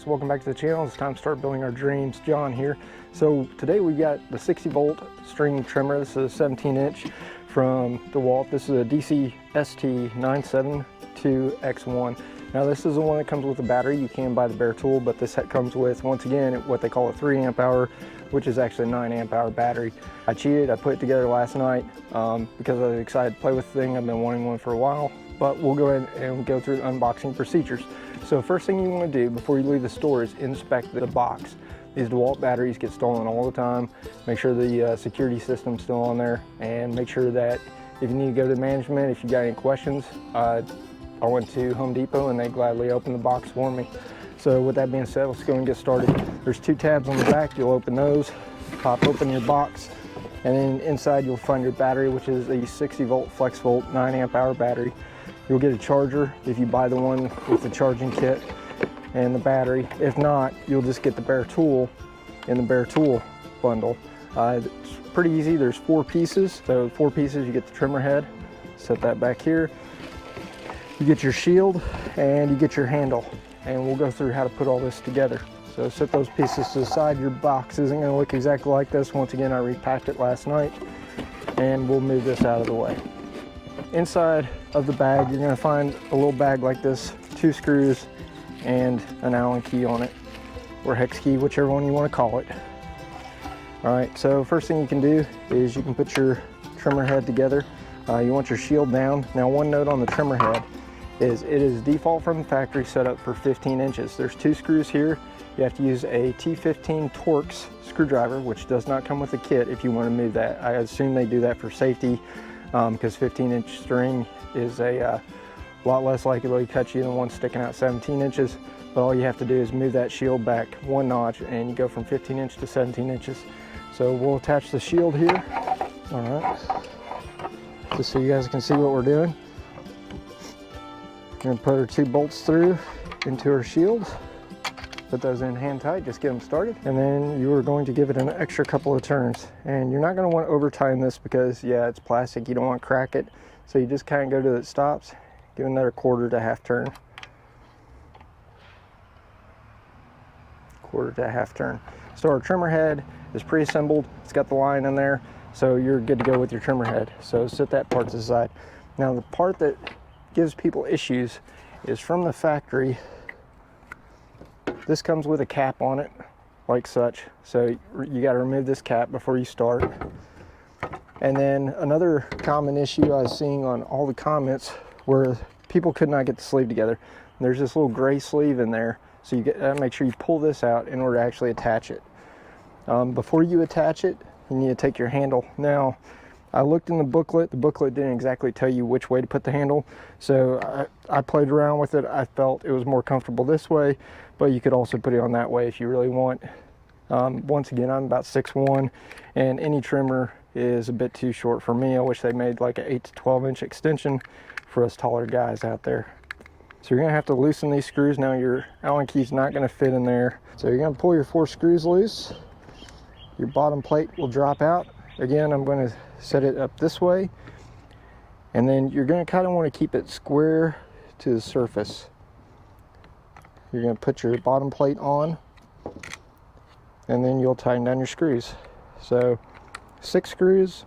guys, welcome back to the channel. It's time to start building our dreams. John here. So today we got the 60-volt string trimmer. This is a 17-inch from Dewalt. This is a DC ST972X1. Now this is the one that comes with a battery. You can buy the bare tool, but this set comes with, once again, what they call a 3 amp hour, which is actually a 9 amp hour battery. I cheated. I put it together last night because I was excited to play with the thing. I've been wanting one for a while, but we'll go ahead and go through the unboxing procedures. So first thing you want to do before you leave the store is inspect the box. These Dewalt batteries get stolen all the time. Make sure the security system's still on there, and make sure that if you need to go to management, if you got any questions, I went to Home Depot and they gladly opened the box for me. So with that being said, let's go and get started. There's 2 tabs on the back. You'll open those, pop open your box, and then inside you'll find your battery, which is a 60-volt Flexvolt 9 amp hour battery. You'll get a charger if you buy the one with the charging kit and the battery. If not, you'll just get the bare tool in the bare tool bundle. It's pretty easy. There's 4 pieces. So 4 pieces, you get the trimmer head. Set that back here. You get your shield and you get your handle. And we'll go through how to put all this together. So set those pieces to the side. Your box isn't going to look exactly like this. Once again, I repacked it last night. And we'll move this out of the way. Inside of the bag, you're going to find a little bag like this, 2 screws and an Allen key on it, or hex key, whichever one you want to call it. All right, so first thing you can do is you can put your trimmer head together. You want your shield down. Now, one note on the trimmer head is it is default from the factory set up for 15 inches. There's 2 screws here. You have to use a T15 Torx screwdriver, which does not come with a kit if you want to move that. I assume they do that for safety, because 15-inch string is a lot less likely to cut you than one sticking out 17 inches. But all you have to do is move that shield back 1 notch and you go from 15 inch to 17 inches. So we'll attach the shield here. All right, just so you guys can see what we're doing. We're gonna put our 2 bolts through into our shield. Put those in hand tight, just get them started. And then you are going to give it an extra couple of turns. And you're not gonna want to over tighten this because, yeah, it's plastic, you don't want to crack it. So you just kind of go to the stops, give another 1/4 to 1/2 turn. 1/4 to 1/2 turn. So our trimmer head is pre-assembled. It's got the line in there, so you're good to go with your trimmer head. So set that part to the side. Now the part that gives people issues is from the factory. This comes with a cap on it, like such. So you got to remove this cap before you start. And then another common issue I was seeing on all the comments where people could not get the sleeve together. There's this little gray sleeve in there, so you make sure you pull this out in order to actually attach it. Before you attach it, you need to take your handle. Now, I looked in the booklet. The booklet didn't exactly tell you which way to put the handle, so I played around with it. I felt it was more comfortable this way, but you could also put it on that way if you really want. Once again, I'm about 6'1", and any trimmer is a bit too short for me. I wish they made like an 8 to 12 inch extension for us taller guys out there. So you're gonna have to loosen these screws. Now your Allen key's not gonna fit in there. So you're gonna pull your 4 screws loose. Your bottom plate will drop out. Again, I'm gonna set it up this way. And then you're gonna kind of want to keep it square to the surface. You're gonna put your bottom plate on, and then you'll tighten down your screws. So 6 screws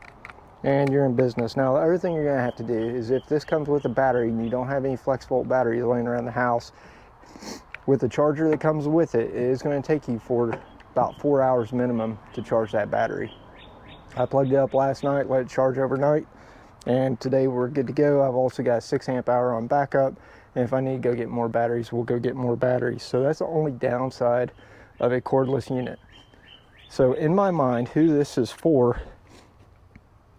and you're in business. Now the other thing you're gonna have to do is, if this comes with a battery and you don't have any Flexvolt batteries laying around the house, with the charger that comes with it, it is going to take you for about 4 hours minimum to charge that battery. I plugged it up last night, let it charge overnight, and today we're good to go. I've also got a 6 amp hour on backup, and if I need to go get more batteries, we'll go get more batteries. So that's the only downside of a cordless unit. So in my mind, who this is for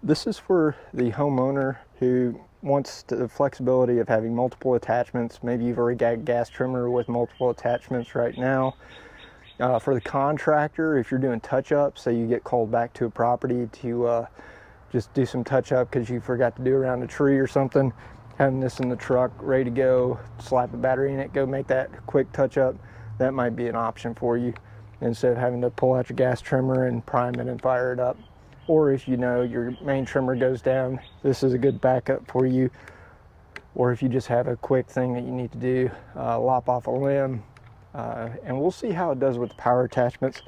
the homeowner who wants the flexibility of having multiple attachments. Maybe you've already got a gas trimmer with multiple attachments right now. For the contractor, if you're doing touch-ups, say you get called back to a property to just do some touch-up because you forgot to do around a tree or something, having this in the truck ready to go, slap a battery in it, go make that quick touch-up, that might be an option for you instead of having to pull out your gas trimmer and prime it and fire it up. Or if you know your main trimmer goes down, this is a good backup for you. Or if you just have a quick thing that you need to do, lop off a limb, and we'll see how it does with the power attachments.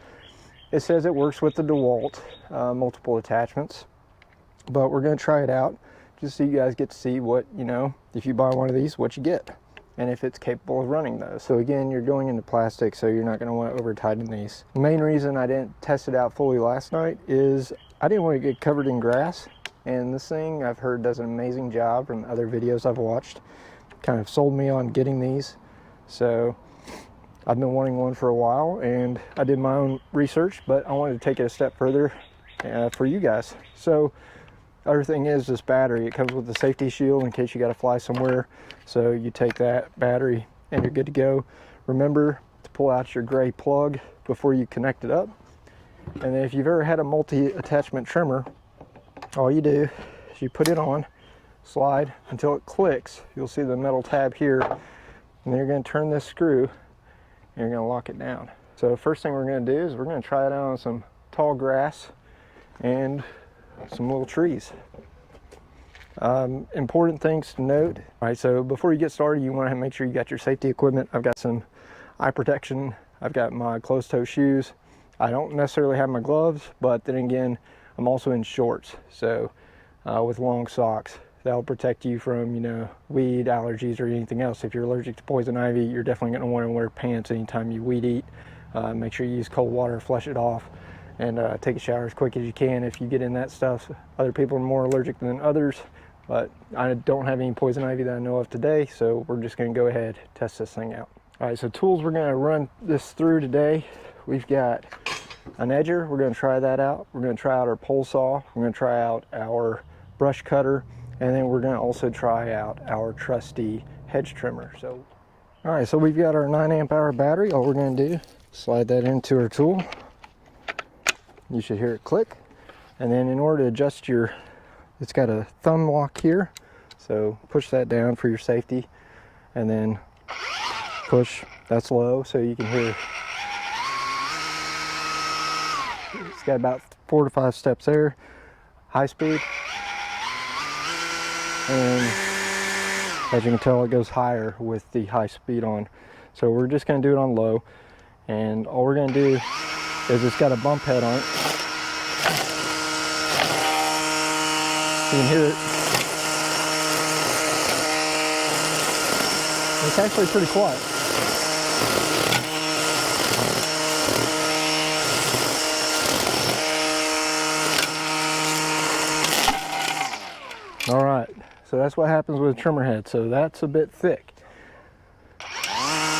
It says it works with the Dewalt multiple attachments, but we're going to try it out just so you guys get to see what, you know, if you buy one of these, what you get, and if it's capable of running those. So again, you're going into plastic, so you're not going to want to over tighten these. The main reason I didn't test it out fully last night is I didn't want to get covered in grass, and this thing I've heard does an amazing job from other videos I've watched. Kind of sold me on getting these, so I've been wanting one for a while, and I did my own research, but I wanted to take it a step further for you guys. So other thing is this battery. It comes with a safety shield in case you got to fly somewhere, so you take that battery and you're good to go. Remember to pull out your gray plug before you connect it up. And then if you've ever had a multi-attachment trimmer, all you do is you put it on, slide until it clicks. You'll see the metal tab here, and then you're going to turn this screw and you're going to lock it down. So first thing we're going to do is we're going to try it out on some tall grass and some little trees. Important things to note. All right, so before you get started, you want to make sure you got your safety equipment. I've got some eye protection. I've got my closed-toe shoes. I don't necessarily have my gloves, but then again, I'm also in shorts, so with long socks. That'll protect you from, you know, weed, allergies, or anything else. If you're allergic to poison ivy, you're definitely going to want to wear pants anytime you weed eat. Make sure you use cold water, flush it off, and take a shower as quick as you can if you get in that stuff. Other people are more allergic than others, but I don't have any poison ivy that I know of today, so we're just going to go ahead and test this thing out. All right, so tools we're going to run this through today. We've got an edger. We're going to try that out. We're going to try out our pole saw. We're going to try out our brush cutter, and then we're going to also try out our trusty Hitch Trimmer. So, all right, so we've got our 9 amp hour battery. All we're going to do, slide that into our tool. You should hear it click. And then in order to adjust your, it's got a thumb lock here, so push that down for your safety, and then push, that's low, so you can hear. It's got about 4 to 5 steps there. High speed. And as you can tell, it goes higher with the high speed on. So we're just going to do it on low. And all we're going to do is it's got a bump head on it. You can hear it. It's actually pretty quiet. All right, so that's what happens with a trimmer head. So that's a bit thick,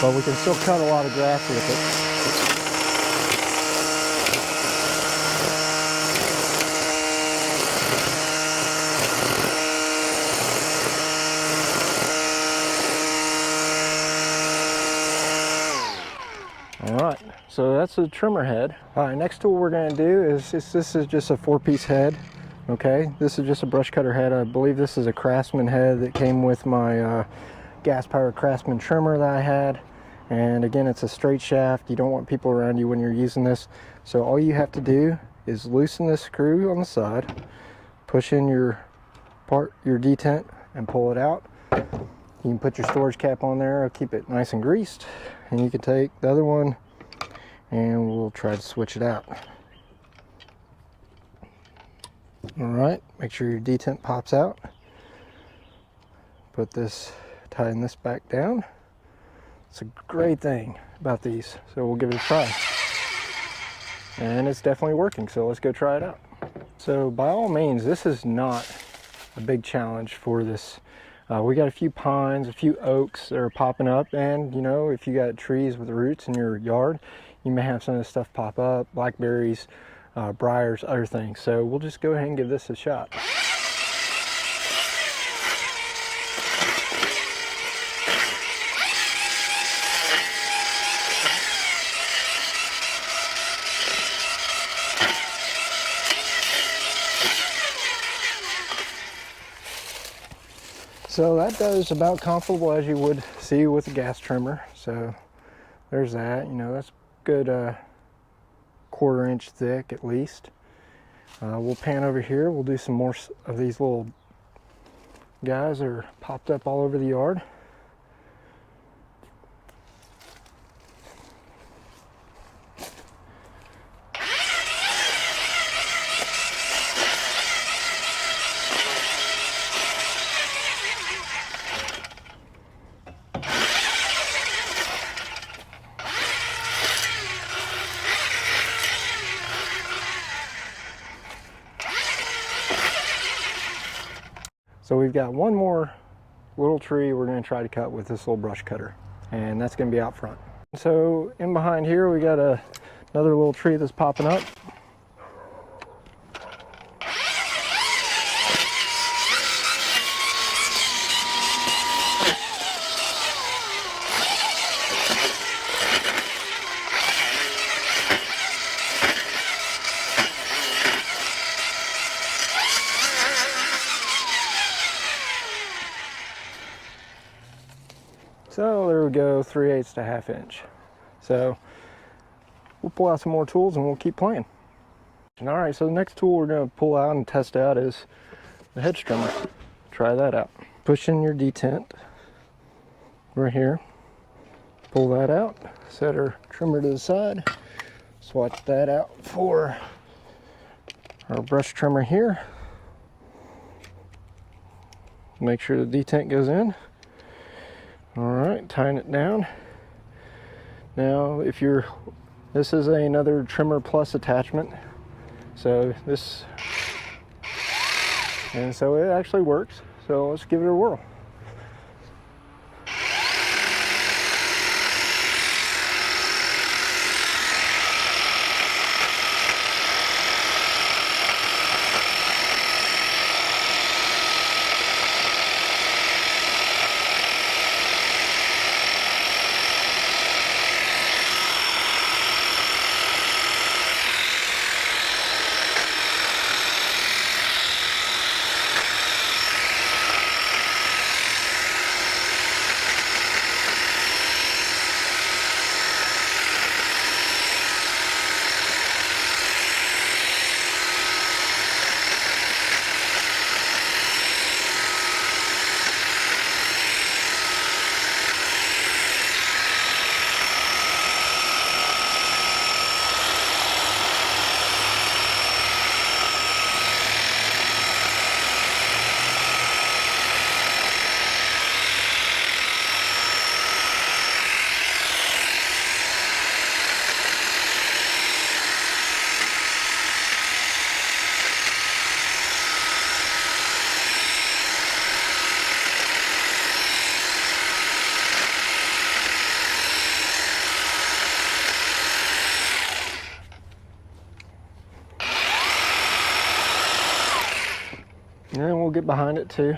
but we can still cut a lot of grass with it. All right, so that's a trimmer head. All right, next tool we're going to do is this is just a 4-piece head. Okay, this is just a brush cutter head. I believe this is a Craftsman head that came with my gas-powered Craftsman trimmer that I had. And again, it's a straight shaft. You don't want people around you when you're using this. So all you have to do is loosen this screw on the side, push in your detent, and pull it out. You can put your storage cap on there. I'll keep it nice and greased. And you can take the other one, and we'll try to switch it out. All right, make sure your detent pops out. Tighten this back down. It's a great thing about these, so we'll give it a try. And it's definitely working, so let's go try it out. So by all means, this is not a big challenge for this. We got a few pines, a few oaks that are popping up, and you know, if you got trees with roots in your yard, you may have some of this stuff pop up, blackberries, briars, other things. So we'll just go ahead and give this a shot. So that does about comparable as you would see with a gas trimmer. So there's that, you know, that's good 1/4 inch thick at least. We'll pan over here. We'll do some more of these little guys that are popped up all over the yard. So we've got one more little tree we're going to try to cut with this little brush cutter, and that's going to be out front. So in behind here we got another little tree that's popping up. So there we go, 3/8 to 1/2 inch. So we'll pull out some more tools and we'll keep playing. All right, so the next tool we're going to pull out and test out is the Hitch Trimmer. Try that out. Push in your detent right here. Pull that out. Set our trimmer to the side. Swatch that out for our brush trimmer here. Make sure the detent goes in. All right, tying it down. Now, this is another trimmer plus attachment. So so it actually works. So let's give it a whirl. And we'll get behind it too.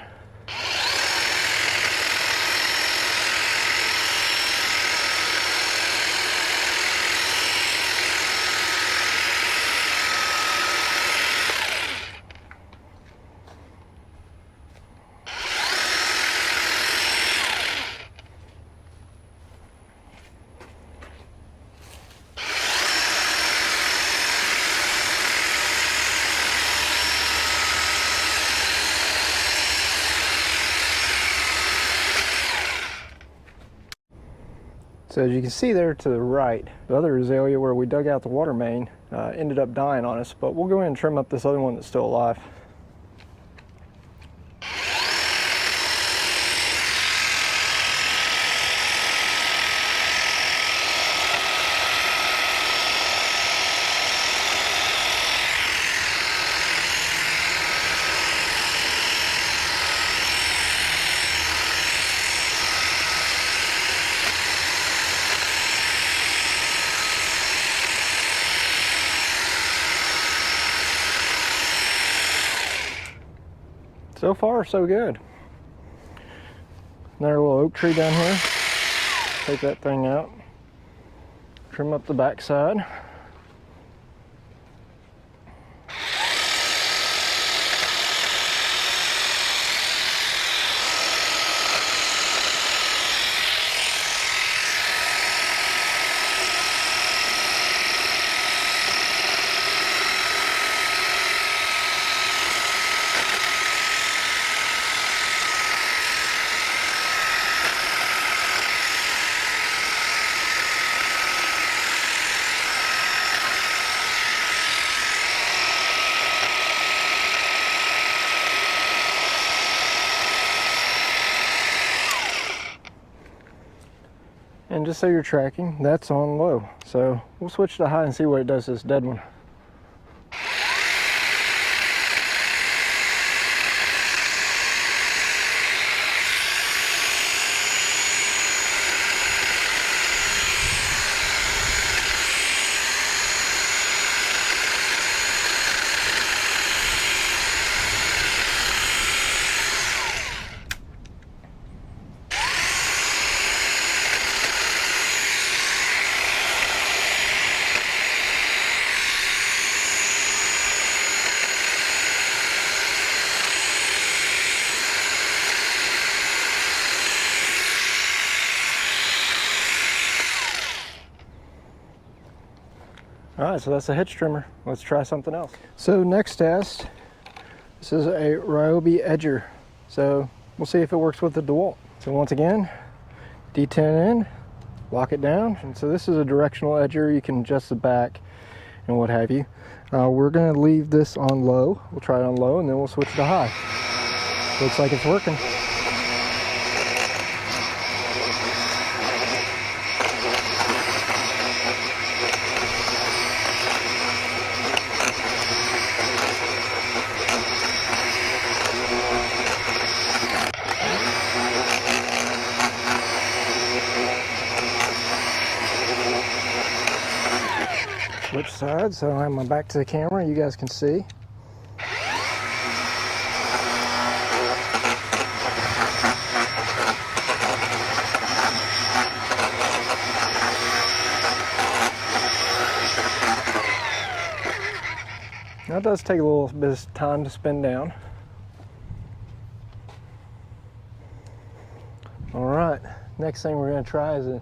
So as you can see there to the right, the other azalea where we dug out the water main ended up dying on us, but we'll go ahead and trim up this other one that's still alive. So far, so good. Another little oak tree down here. Take that thing out. Trim up the back side. And just so you're tracking, that's on low. So we'll switch to high and see what it does to this dead one. All right, so that's a hitch trimmer. Let's try something else. So next test, this is a Ryobi Edger. So we'll see if it works with the Dewalt. So once again, D10 in, lock it down. And so this is a directional edger. You can adjust the back and what have you. We're gonna leave this on low. We'll try it on low and then we'll switch to high. Looks like it's working. Switch sides, so I have my back to the camera, you guys can see. Now it does take a little bit of time to spin down. All right, next thing we're gonna try is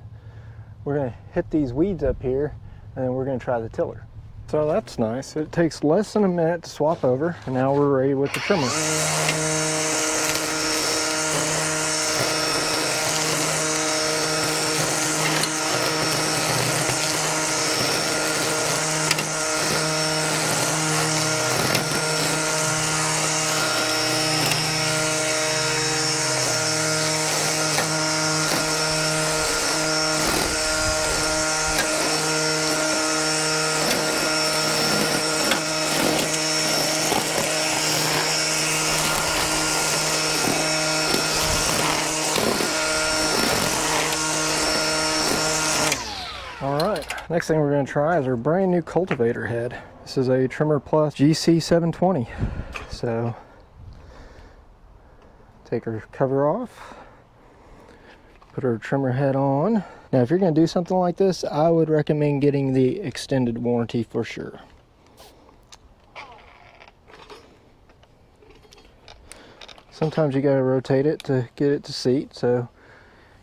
we're gonna hit these weeds up here and then we're gonna try the tiller. So that's nice. It takes less than a minute to swap over and now we're ready with the trimmer. Next thing we're going to try is our brand new cultivator head. This is a Trimmer Plus GC720. So take our cover off, put our trimmer head on. Now if you're going to do something like this, I would recommend getting the extended warranty for sure. Sometimes you got to rotate it to get it to seat, so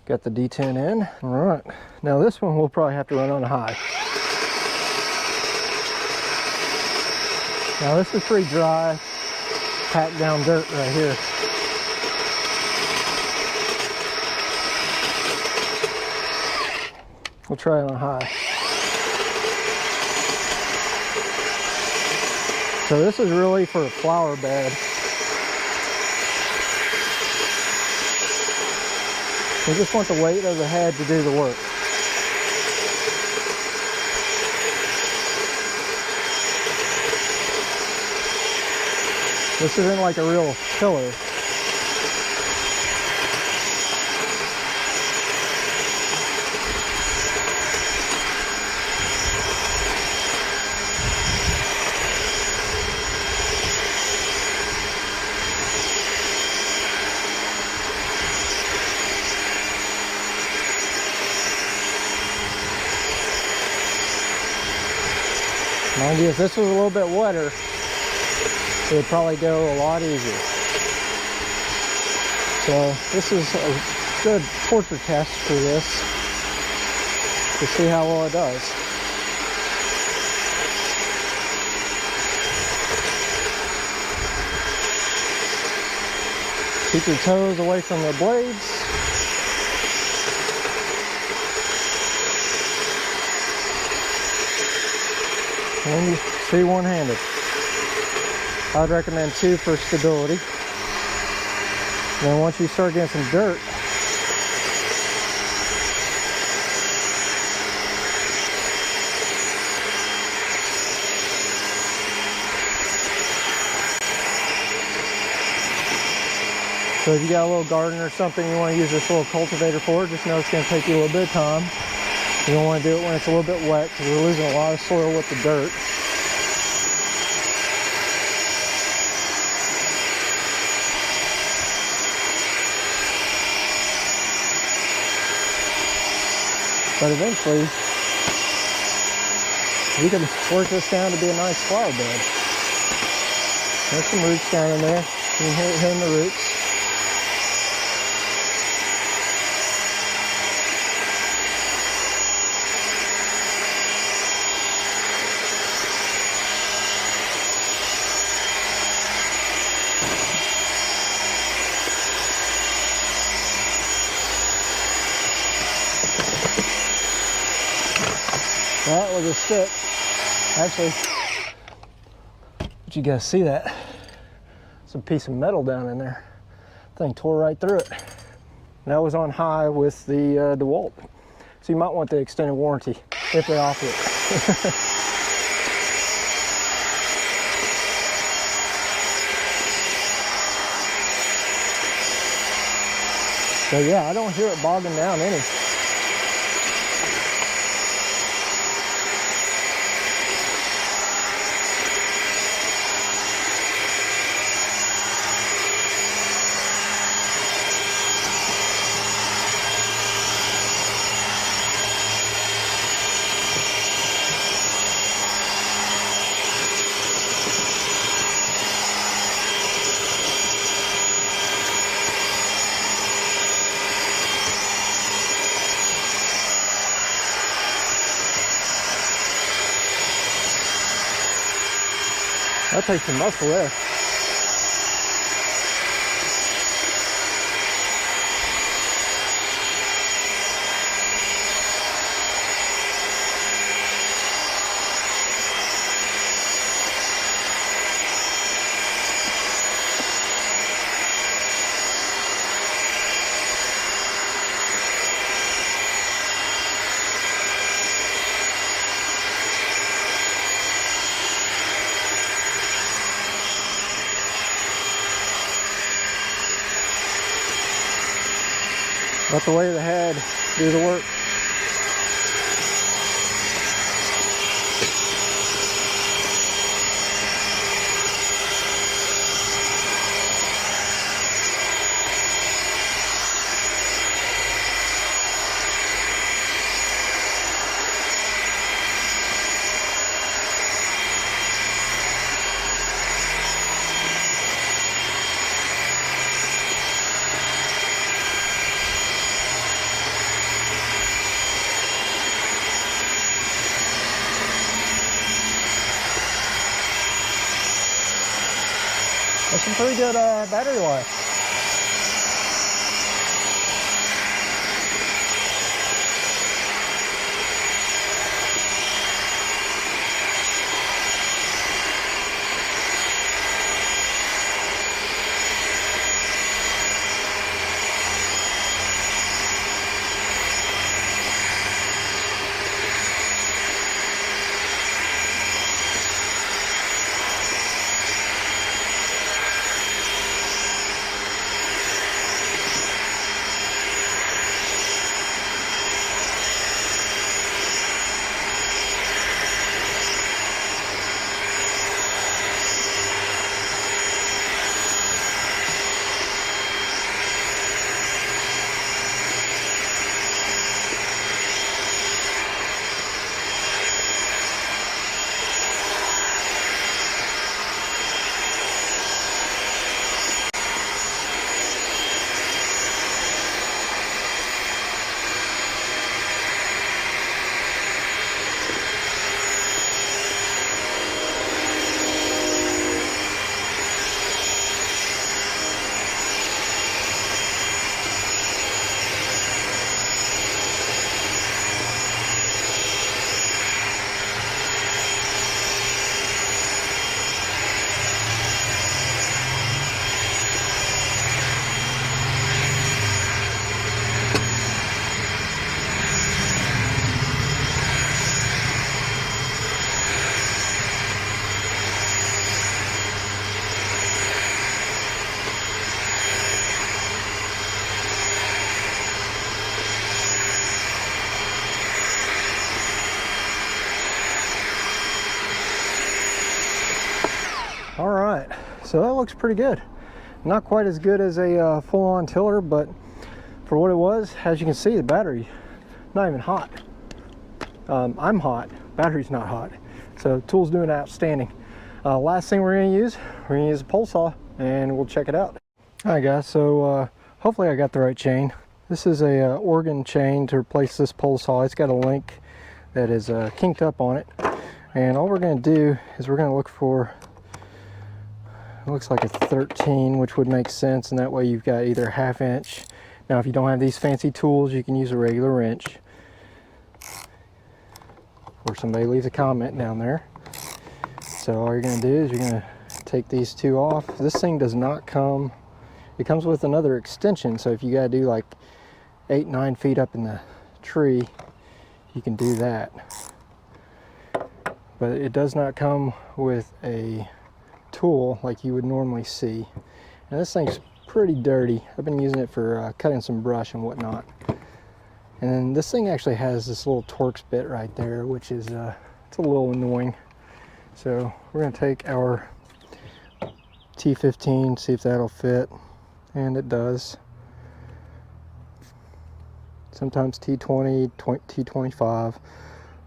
got the D10 in. All right, now this one we'll probably have to run on high. Now this is pretty dry, packed down dirt right here. We'll try it on high. So this is really for a flower bed. We just want the weight of the head to do the work. This isn't like a real tiller. Mind you, if this was a little bit wetter, it would probably go a lot easier. So this is a good torture test for this to see how well it does. Keep your toes away from the blades. And you see one-handed. I'd recommend two for stability. And then once you start getting some dirt, so if you got a little garden or something you want to use this little cultivator for, just know it's going to take you a little bit of time. You don't want to do it when it's a little bit wet because we're losing a lot of soil with the dirt. But eventually, we can work this down to be a nice flower bed. There's some roots down in there. You can hear it hitting the roots. this stick. Actually, did you guys see that? Some piece of metal down in there. Thing tore right through it. And that was on high with the Dewalt. So you might want the extended warranty if they offer it. So yeah, I don't hear it bogging down any. That takes some muscle there. Let the weight of the head do the work. That's some pretty good battery life. All right, so that looks pretty good. Not quite as good as a full-on tiller, but for what it was, as you can see, the battery not even hot. I'm hot, battery's not hot. So tool's doing outstanding. Last thing we're gonna use a pole saw, and we'll check it out. All right guys, so hopefully I got the right chain. This is a organ chain to replace this pole saw. It's got a link that is kinked up on it. And all we're gonna do is we're gonna look for, it looks like a 13, which would make sense, and that way you've got either 1/2 inch. Now if you don't have these fancy tools, you can use a regular wrench. or somebody leaves a comment down there. So all you're going to do is you're going to take these two off. This thing does not come, it comes with another extension, so if you got to do like 8-9 feet up in the tree, you can do that. But it does not come with a tool like you would normally see. And this thing's pretty dirty. I've been using it for cutting some brush and whatnot. And then this thing actually has this little Torx bit right there, which is it's a little annoying. So we're going to take our T15, see if that'll fit, and it does. Sometimes T20, T25.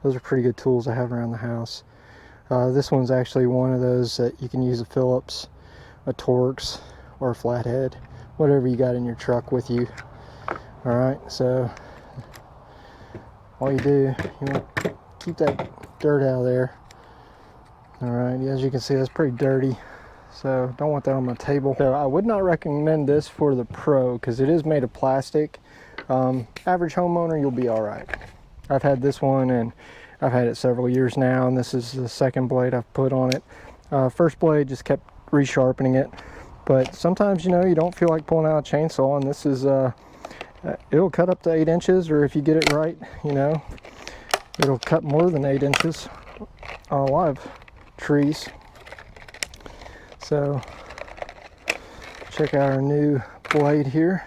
Those are pretty good tools I have around the house. This one's actually one of those that you can use a Phillips, a Torx, or a flathead, whatever you got in your truck with you. Alright, so all you do, you want to keep that dirt out of there. Alright, as you can see, that's pretty dirty, so don't want that on my table. So I would not recommend this for the pro because it is made of plastic. Average homeowner, you'll be alright. I've had this one and I've had it several years now, and this is the second blade I've put on it. First blade just kept resharpening it, but sometimes, you know, you don't feel like pulling out a chainsaw, and this is it'll cut up to 8 inches, or if you get it right, you know, it'll cut more than 8 inches on a lot of trees. So check out our new blade here.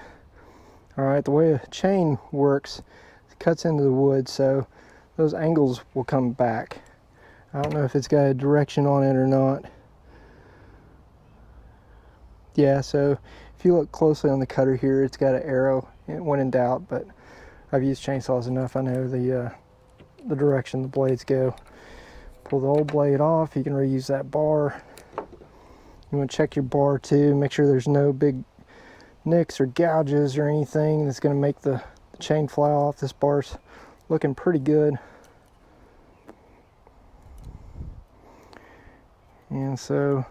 Alright, the way a chain works, it cuts into the wood, so those angles will come back. I don't know if it's got a direction on it or not. Yeah, so if you look closely on the cutter here, it's got an arrow when in doubt, but I've used chainsaws enough, I know the direction the blades go. Pull the old blade off, you can reuse that bar. You want to check your bar too, make sure there's no big nicks or gouges or anything that's going to make the chain fly off. This bar's looking pretty good. And so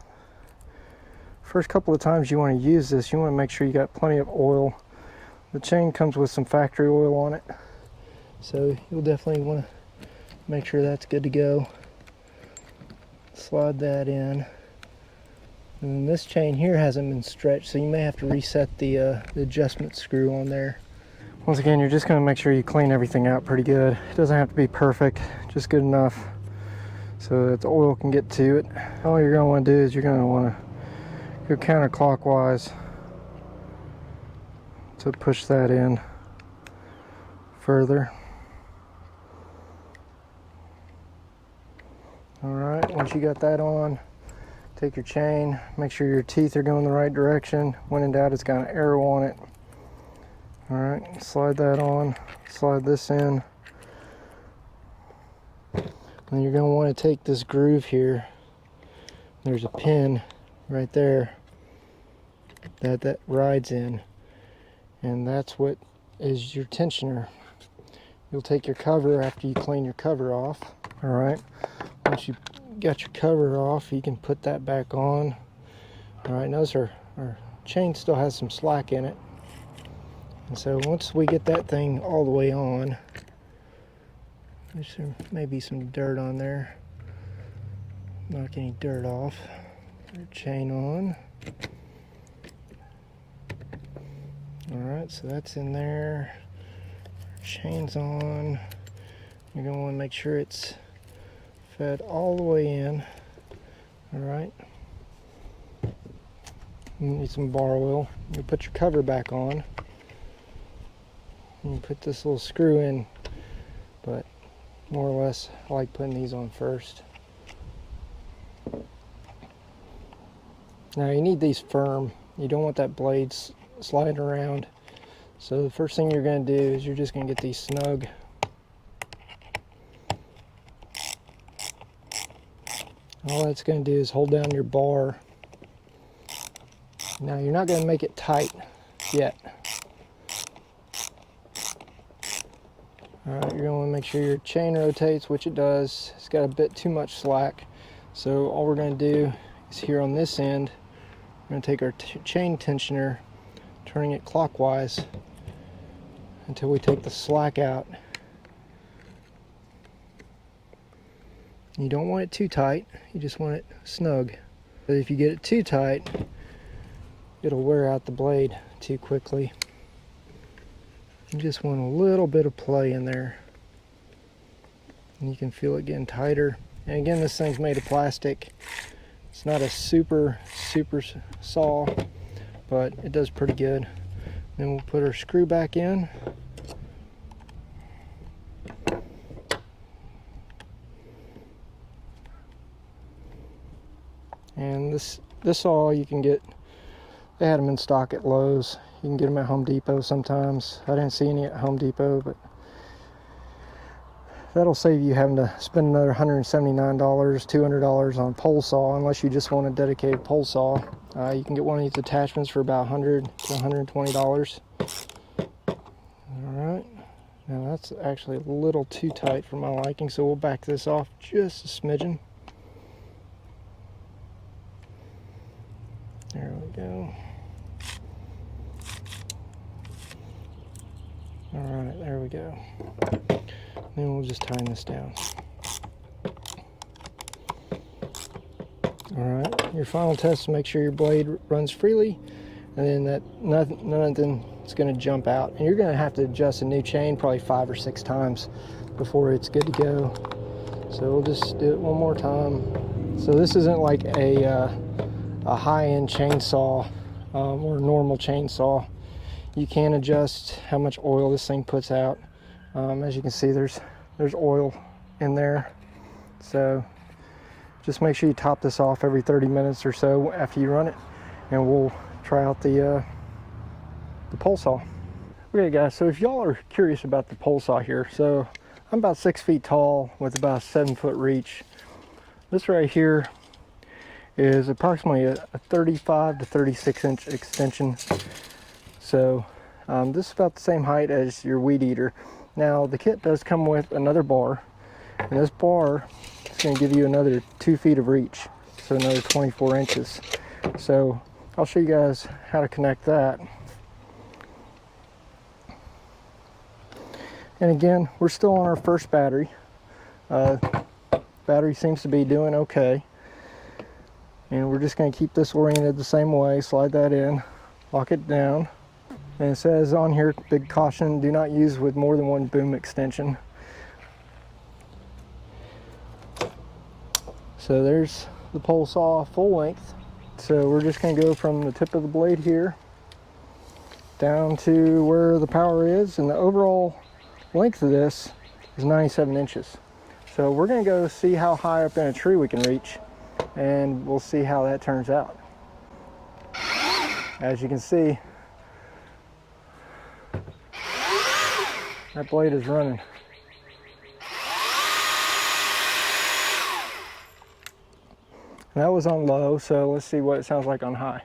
first couple of times you want to use this, you want to make sure you got plenty of oil. The chain comes with some factory oil on it, so you'll definitely want to make sure that's good to go. Slide that in. And this chain here hasn't been stretched, so you may have to reset the adjustment screw on there. Once again, you're just going to make sure you clean everything out pretty good. It doesn't have to be perfect, just good enough so that the oil can get to it. All you're going to want to do is you're going to want to go counterclockwise to push that in further. Alright, once you got that on, take your chain, make sure your teeth are going the right direction. When in doubt, it's got an arrow on it. Alright, slide that on, slide this in. Then you're going to want to take this groove here. There's a pin right there that rides in, and that's what is your tensioner. You'll take your cover after you clean your cover off. Alright, once you got your cover off, you can put that back on. Alright, notice our chain still has some slack in it. And so once we get that thing all the way on, there's maybe some dirt on there. Knock any dirt off. Your chain on. Alright, so that's in there. Chain's on. You're going to want to make sure it's fed all the way in. Alright. You need some bar oil. You put your cover back on. And you put this little screw in, but more or less I like putting these on first. Now you need these firm. You don't want that blade sliding around. So the first thing you're going to do is you're just going to get these snug. All that's going to do is hold down your bar. Now you're not going to make it tight yet. Alright, you're going to want to make sure your chain rotates, which it does. It's got a bit too much slack. So all we're going to do is here on this end, we're going to take our chain tensioner, turning it clockwise until we take the slack out. You don't want it too tight, you just want it snug. But if you get it too tight, it'll wear out the blade too quickly. You just want a little bit of play in there. And you can feel it getting tighter. And again, this thing's made of plastic. It's not a super saw, but it does pretty good. Then we'll put our screw back in. And this saw you can get, they had them in stock at Lowe's. You can get them at Home Depot sometimes. I didn't see any at Home Depot, but that'll save you having to spend another $179, $200 on a pole saw, unless you just want a dedicated pole saw. You can get one of these attachments for about $100 to $120. Alright, now that's actually a little too tight for my liking, so we'll back this off just a smidgen. There we go. Alright, there we go. Then we'll just tighten this down. Alright, your final test to make sure your blade runs freely, and then that nothing is going to jump out. And you're going to have to adjust a new chain probably 5 or 6 times before it's good to go. So we'll just do it one more time. So this isn't like a high-end chainsaw or a normal chainsaw. You can adjust how much oil this thing puts out. As you can see, there's oil in there. So just make sure you top this off every 30 minutes or so after you run it, and we'll try out the pole saw. Okay guys, so if y'all are curious about the pole saw here, so I'm about 6 feet tall with about a 7-foot reach. This right here is approximately a 35 to 36 inch extension. So this is about the same height as your weed eater. Now the kit does come with another bar, and this bar is going to give you another 2 feet of reach, so another 24 inches. So I'll show you guys how to connect that. And again, we're still on our first battery. Battery seems to be doing okay. And we're just going to keep this oriented the same way. Slide that in, lock it down. And it says on here, big caution, do not use with more than one boom extension. So there's the pole saw full length. So we're just going to go from the tip of the blade here down to where the power is, and the overall length of this is 97 inches. So we're going to go see how high up in a tree we can reach, and we'll see how that turns out. As you can see, that blade is running. And that was on low, so let's see what it sounds like on high.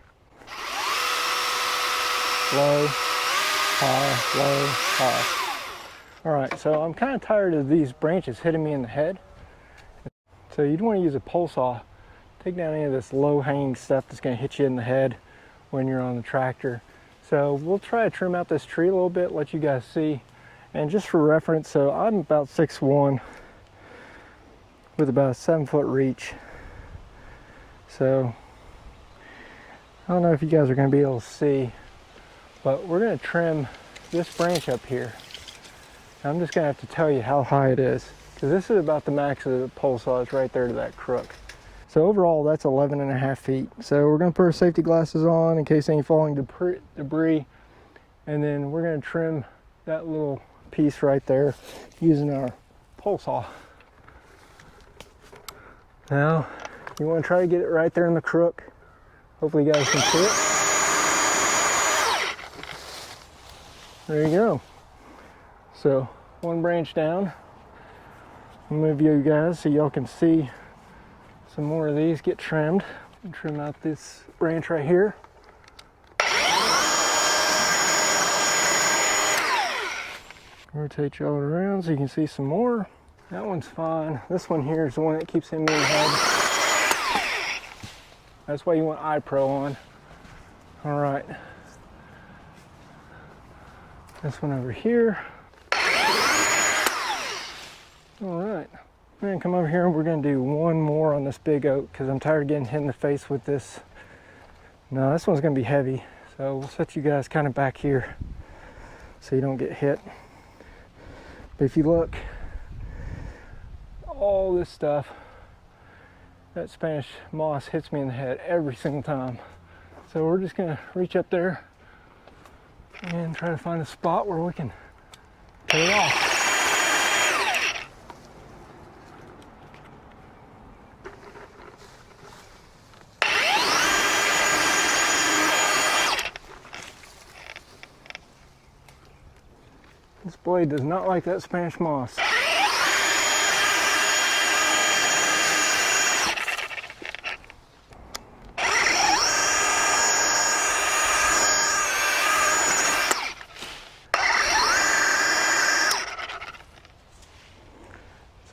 Low, high, low, high. All right, so I'm kind of tired of these branches hitting me in the head. So you'd want to use a pole saw. Take down any of this low-hanging stuff that's going to hit you in the head when you're on the tractor. So we'll try to trim out this tree a little bit, let you guys see. And just for reference, so I'm about 6'1" with about a 7-foot reach. So I don't know if you guys are going to be able to see, but we're going to trim this branch up here. I'm just going to have to tell you how high it is, because this is about the max of the pole saw. It's right there to that crook. So overall, that's 11.5 feet. So we're going to put our safety glasses on in case any falling debris, and then we're going to trim that little piece right there using our pole saw. Now you want to try to get it right there in the crook. Hopefully you guys can see it. There you go. So one branch down. I'll move you guys so y'all can see some more of these get trimmed. Trim out this branch right here. Rotate y'all around so you can see some more. That one's fine. This one here is the one that keeps hitting me in the head. That's why you want eye pro on. All right. This one over here. All right. I'm gonna come over here and we're gonna do one more on this big oak because I'm tired of getting hit in the face with this. No, this one's gonna be heavy. So we'll set you guys kind of back here so you don't get hit. But if you look, all this stuff, that Spanish moss hits me in the head every single time. So we're just gonna reach up there and try to find a spot where we can cut it off. This blade does not like that Spanish moss. So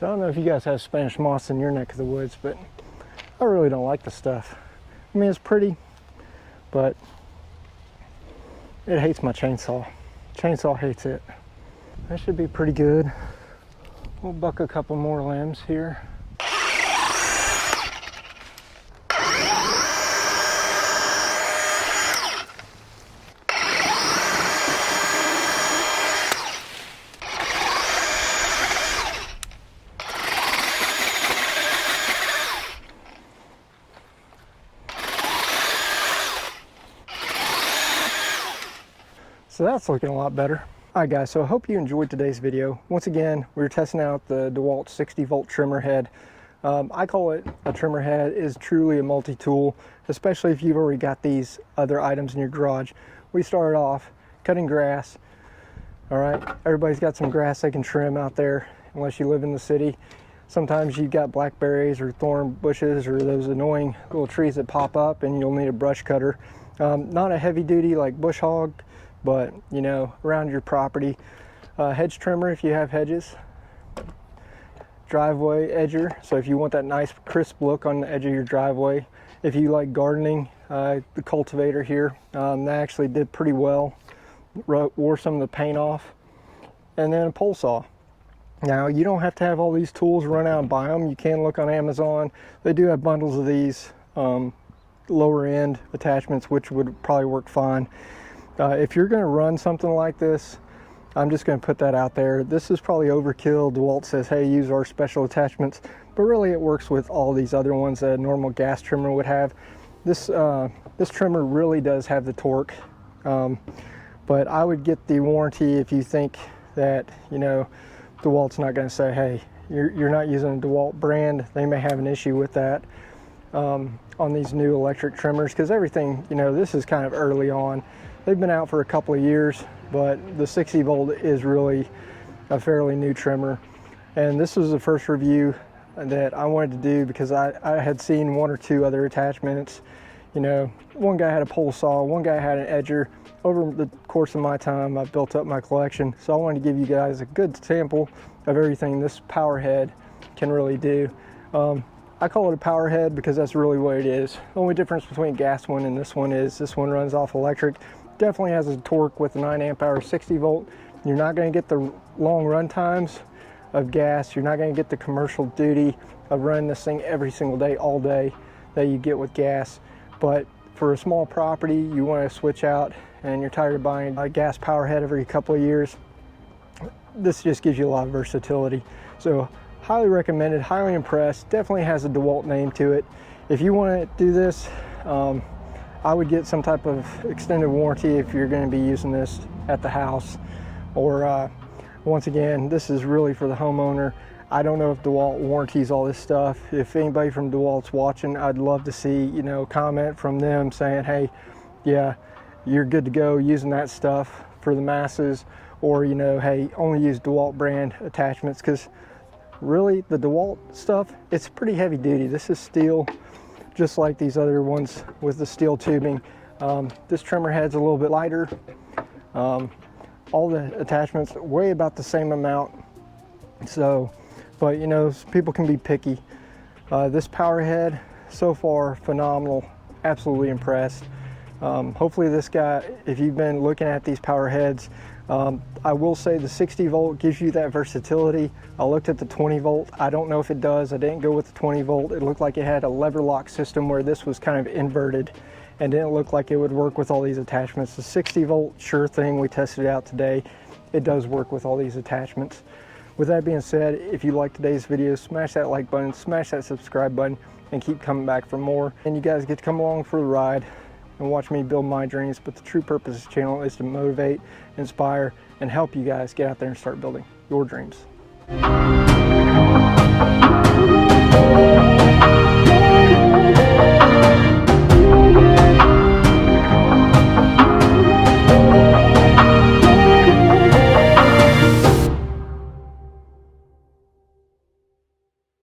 I don't know if you guys have Spanish moss in your neck of the woods, but I really don't like the stuff. I mean, it's pretty, but it hates my chainsaw. Chainsaw hates it. That should be pretty good. We'll buck a couple more limbs here. So that's looking a lot better. Alright guys, so I hope you enjoyed today's video. Once again, we were testing out the Dewalt 60-volt trimmer head. I call it a trimmer head. It is truly a multi-tool, especially if you've already got these other items in your garage. We started off cutting grass. Alright, everybody's got some grass they can trim out there, unless you live in the city. Sometimes you've got blackberries or thorn bushes or those annoying little trees that pop up and you'll need a brush cutter. Not a heavy duty like bush hog, but you know, around your property. Hedge trimmer if you have hedges. Driveway edger, so if you want that nice crisp look on the edge of your driveway. If you like gardening, the cultivator here, that actually did pretty well. Wore some of the paint off. And then a pole saw. Now you don't have to have all these tools, run out and buy them. You can look on Amazon. They do have bundles of these lower end attachments, which would probably work fine. If you're going to run something like this, I'm just going to put that out there. This is probably overkill. Dewalt says, hey, use our special attachments, but really it works with all these other ones that a normal gas trimmer would have. This trimmer really does have the torque, but I would get the warranty if you think that, you know, Dewalt's not going to say, hey, you're not using a Dewalt brand. They may have an issue with that on these new electric trimmers, because everything, you know, this is kind of early on. They've been out for a couple of years, but the 60 volt is really a fairly new trimmer. And this was the first review that I wanted to do because I had seen one or two other attachments. You know, one guy had a pole saw, one guy had an edger. Over the course of my time, I built up my collection. So I wanted to give you guys a good sample of everything this power head can really do. I call it a power head because that's really what it is. The only difference between gas one and this one is this one runs off electric. Definitely has a torque with a 9 amp hour 60 volt. You're not going to get the long run times of gas. You're not going to get the commercial duty of running this thing every single day, all day, that you get with gas. But for a small property, you want to switch out and you're tired of buying a gas power head every couple of years, this just gives you a lot of versatility. So highly recommended, highly impressed. Definitely has a Dewalt name to it. If you want to do this, I would get some type of extended warranty if you're going to be using this at the house. Or once again, this is really for the homeowner. I don't know if Dewalt warranties all this stuff. If anybody from Dewalt's watching, I'd love to see, you know, comment from them saying, hey, yeah, you're good to go using that stuff for the masses, or, you know, hey, only use Dewalt brand attachments, because really the Dewalt stuff, it's pretty heavy duty. This is steel, just like these other ones with the steel tubing. This trimmer head's a little bit lighter. All the attachments weigh about the same amount. So, but you know, people can be picky. This power head, so far, phenomenal. Absolutely impressed. Hopefully this guy, if you've been looking at these power heads, I will say the 60 volt gives you that versatility. I looked at the 20 volt. I don't know if it does. I didn't go with the 20 volt. It looked like it had a lever lock system where this was kind of inverted and didn't look like it would work with all these attachments. The 60 volt, sure thing, we tested it out today. It does work with all these attachments. With that being said, if you liked today's video, smash that like button, smash that subscribe button, and keep coming back for more. And you guys get to come along for the ride and watch me build my dreams. But the true purpose of this channel is to motivate, inspire, and help you guys get out there and start building your dreams.